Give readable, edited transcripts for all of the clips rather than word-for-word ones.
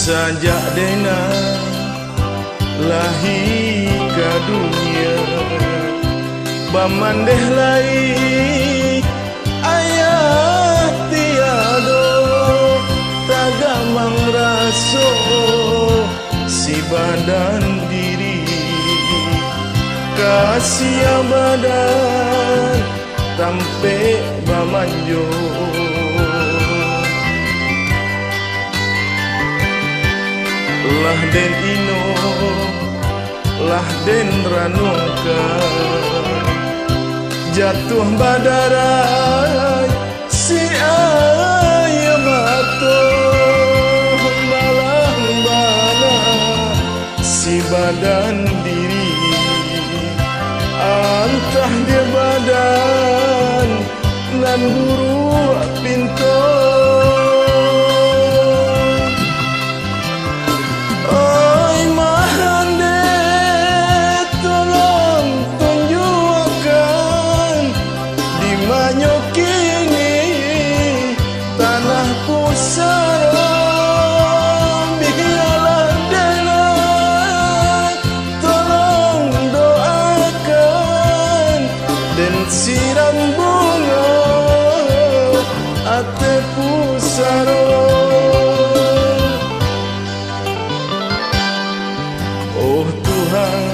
Sajak dena lahir ke dunia, bamandeh lai ayah tiado, tagamang raso si badan diri, kasih badan tampe bamanjo. Lah den ino, lah den ranungka, jatuh badarai si ayah mato, balang bana si badan diri, antah dia badan nan guru pinto. Siram bunga ate pusaro, oh Tuhan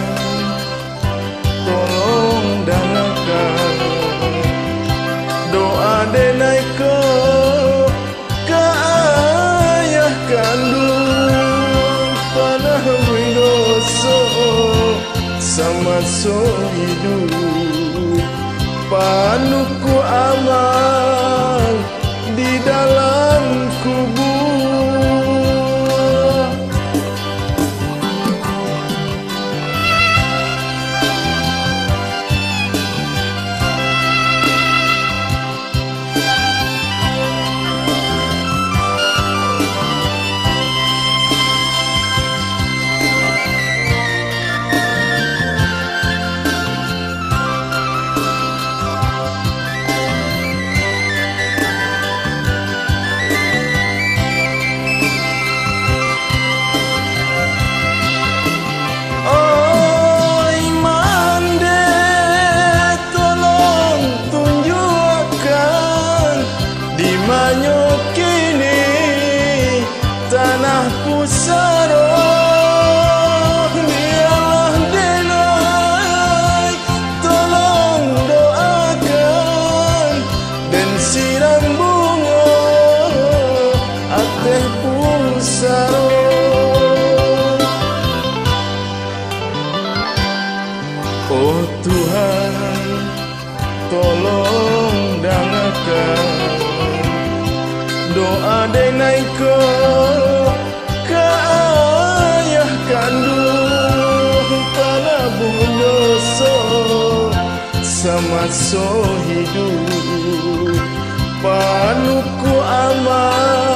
tolong dengarkan doa denaiku ke ayah kandung, panah widoso sama so hidup, panuku aman di dalam kubur. Kini tanah pusaro, biarlah denai tolong doakan dan siram bunga ateh pusaro. Oh Tuhan tolong dengarkan doa denaiku ke ayah kandung, panah bundoso sama so hidup, panuku aman